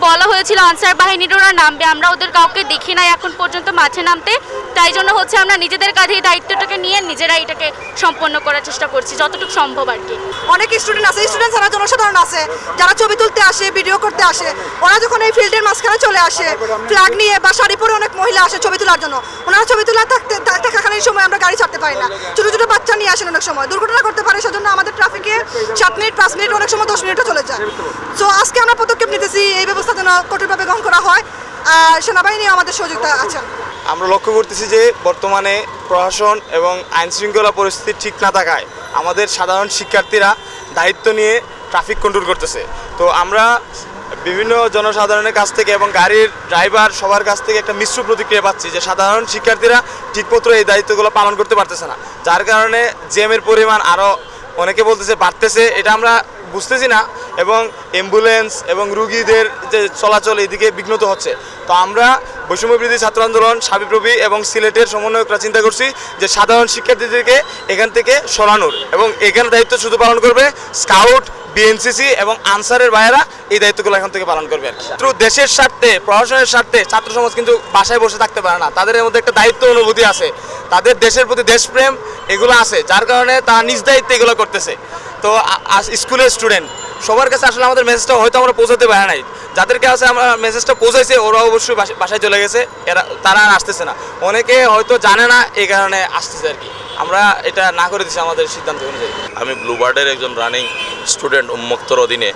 বলা হয়েছিল আনসার বাহিনীর ওরা নামবে, আমরা ওদের কাউকে দেখি নাই এখন পর্যন্ত মাঠে নামতে। তাই জন্য হচ্ছে আমরা নিজেদের কাঁধে এই দায়িত্বটাকে নিয়ে নিজেরা এটাকে সম্পন্ন করার চেষ্টা করছি যতটুকু সম্ভব আর কি। অনেক স্টুডেন্ট আছে, স্টুডেন্ট যারা জনসাধারণ আছে, যারা ছবি তুলতে আসে, ভিডিও করতে আসে, ওরা যখন এই ফিল্ডের মাঝখানে চলে আসে ফ্ল্যাগ নিয়ে বা শাড়ি পরে অনেক মহিলা আসে ছবি তোলার জন্য, ওনারা ছবি তোলা থাকাকালীন সময় আমরা গাড়ি ছাড়তে পারি না। ছোটো ছোটো বাচ্চা নিয়ে আসেন, অনেক সময় দুর্ঘটনা করতে পারে, সেজন্য আমাদের ট্রাফিকে 7 মিনিট 5 মিনিট অনেক সময় 10 মিনিটও চলে যায়। সো আজকে আমরা পদক্ষেপ নিতেছি এই ব্যবস্থা যেন কঠোরভাবে গ্রহণ করা হয়, আর সেনাবাহিনী আমাদের সহযোগিতা আছেন। আমরা লক্ষ্য করতেছি যে বর্তমানে প্রশাসন এবং আইন শৃঙ্খলা পরিস্থিতি ঠিক না থাকায় আমাদের সাধারণ শিক্ষার্থীরা দায়িত্ব নিয়ে ট্রাফিক কন্ট্রোল করতেছে। তো আমরা বিভিন্ন জনসাধারণের কাছ থেকে এবং গাড়ির ড্রাইভার সবার কাছ থেকে একটা মিশ্র প্রতিক্রিয়া পাচ্ছি যে সাধারণ শিক্ষার্থীরা ঠিকমতো এই দায়িত্বগুলো পালন করতে পারতেছে না, যার কারণে জ্যামের পরিমাণ আরও অনেকে বলতেছে বাড়তেছে, এটা আমরা বুঝতেছি না, এবং অ্যাম্বুলেন্স এবং রুগীদের যে চলাচল এদিকে বিঘ্নত হচ্ছে। তো আমরা বৈষম্যবিরোধী ছাত্র আন্দোলন, সাবিপ্রবি এবং সিলেটের সমন্বয়করা চিন্তা করছি যে সাধারণ শিক্ষার্থীদেরকে এখান থেকে সরানোর, এবং এখানে দায়িত্ব শুধু পালন করবে স্কাউট, বিএনসিসি এবং আনসারের ভাইয়েরা এই দায়িত্বগুলো এখান থেকে পালন করবে। তো দেশের স্বার্থে, প্রশাসনের স্বার্থে ছাত্র সমাজ কিন্তু বাসায় বসে থাকতে পারে না, তাদের মধ্যে একটা দায়িত্ব অনুভূতি আছে, তাদের দেশের প্রতি দেশপ্রেম এগুলো আছে, যার কারণে তারা নিজ দায়িত্বে এগুলো করতেছে। তো স্কুলের স্টুডেন্ট সবার কাছে আসলে আমাদের মেসেজটা হয়তো আমরা পৌঁছাতে পারি নাই, যাদের কাছে আমরা মেসেজটা পৌঁছাইছে ওরা অবশ্যই বাসায় চলে গেছে, তারা আর আসতেছে না, অনেকে হয়তো জানে না এই কারণে আসতেছে আর কি। আমরা এটা না করে দিচ্ছি আমাদের সিদ্ধান্ত অনুযায়ী। আমি ব্লুবার্ডের একজন রানিং স্টুডেন্ট উন্মুক্তর অধীনে।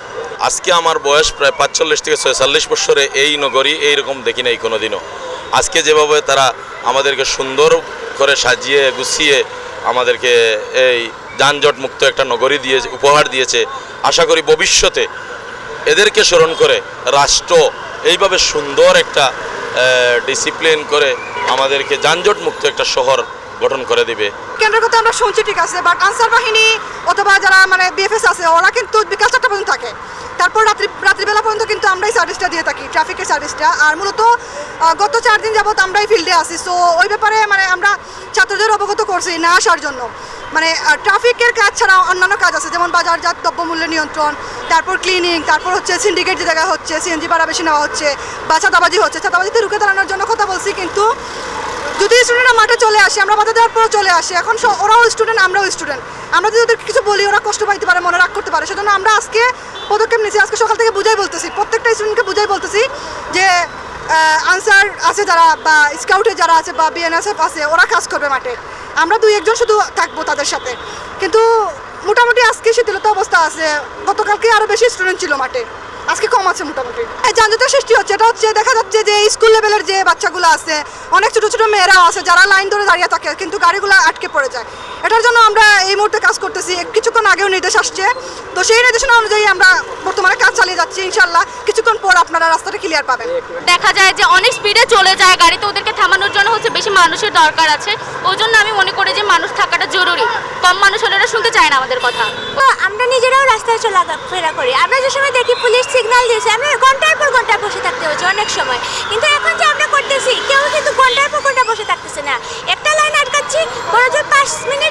আজকে আমার বয়স প্রায় 45 থেকে 46 বছরে এই নগরী এইরকম দেখি নাই কোনোদিনও। আজকে যেভাবে তারা আমাদেরকে সুন্দর করে সাজিয়ে গুছিয়ে আমাদেরকে এই যানজট মুক্ত একটা নগরী উপহার দিয়েছে, আশা করি ভবিষ্যতে এদেরকে স্মরণ করে রাষ্ট্র এইভাবে সুন্দর একটা ডিসিপ্লিন করে আমাদেরকে যানজট মুক্ত একটা শহর গঠন করে দিবে। কেন্দ্রের কথা আমরা শুনছি ঠিক আছে, বাট আনসার বাহিনী অথবা যারা মানে বিএফএস আছে ওরা কিন্তু বিকাল 4টা পর্যন্ত থাকে, তারপর রাত্রিবেলা পর্যন্ত কিন্তু আমরা এই সার্ভিসটা দিয়ে থাকি, ট্রাফিকের সার্ভিসটা। আর মূলত গত 4 দিন যাবত আমরা এই ফিল্ডে আসি, সো ওই ব্যাপারে মানে আমরা ছাত্রদের অবগত করছি না আসার জন্য। মানে ট্রাফিকের কাজ ছাড়া অন্যান্য কাজ আছে, যেমন বাজারজাত দ্রব্যমূল্য নিয়ন্ত্রণ, তারপর ক্লিনিং, তারপর হচ্ছে সিন্ডিকেট যে জায়গা হচ্ছে, সিএনজি ভাড়া বেশি নেওয়া হচ্ছে, বা চাঁদাবাজি হচ্ছে, চাঁদাবাজিতে রুখে দাঁড়ানোর জন্য কথা বলছি। কিন্তু যদি স্টুডেন্টরা মাঠে চলে আসে, আমরা বাধা দেওয়ার পরও চলে আসে, এখন ওরাও স্টুডেন্ট আমরাও স্টুডেন্ট, আমরা যদি ওদেরকে কিছু বলি ওরা কষ্ট পাইতে পারে, মনে রাগ করতে পারে, সেজন্য আমরা আজকে পদক্ষেপ নিয়েছি। আজকে সকাল থেকে বুঝাই বলতেছি, প্রত্যেকটা স্টুডেন্টকে বুঝাই বলতেছি যে আনসার আছে যারা বা স্কাউটে যারা আছে বা বিএনএসএফ আছে ওরা কাজ করবে মাঠে, আমরা 2-1 জন শুধু থাকবো তাদের সাথে। কিন্তু মোটামুটি আজকে শিথিলতা অবস্থা আছে, গতকালকে আরও বেশি স্টুডেন্ট ছিল মাঠে, আজকে কম আছে মোটামুটি। যানজটের সৃষ্টি হচ্ছে, এটা হচ্ছে দেখা যাচ্ছে যে স্কুল লেভেলের যে বাচ্চাগুলো আছে, অনেক ছোটো ছোটো মেয়েরাও আছে যারা লাইন ধরে দাঁড়িয়ে থাকে কিন্তু গাড়িগুলো আটকে পড়ে যায়। এটার জন্য আমরা এই মুহূর্তে কাজ করতেছি, কিছুক্ষণ আগেও নির্দেশ আসছে, তো সেই নির্দেশনা অনুযায়ী আমরা বর্তমানে কাজ চালিয়ে যাচ্ছি। ইনশাল্লাহ কিছুক্ষণ পর আপনারা রাস্তাটা ক্লিয়ার পাবেন। দেখা যায় যে অনেক স্পিডে চলে যায় গাড়িতে, ওদেরকে থামানোর জন্য হচ্ছে বেশি মানুষের দরকার আছে, ওই জন্য আমি মনে করি যে মানুষ থাকাটা জরুরি, কম মানুষ হলে ওরা শুনতে চায় না আমাদের কথা। আমরা নিজেরাও রাস্তায় চলাফেরা করি, আমরা যে সময় দেখি পুলিশ সিগন্যাল দিয়েছে আমরা ঘন্টার পর ঘন্টা বসে থাকতে হচ্ছে অনেক সময়, কিন্তু এখন যে আমরা করতেছি কেউ কিন্তু ঘন্টার পর ঘন্টা বসে থাকতেছে না, একটা লাইন আটকাচ্ছি বড় জোর 5 মিনিট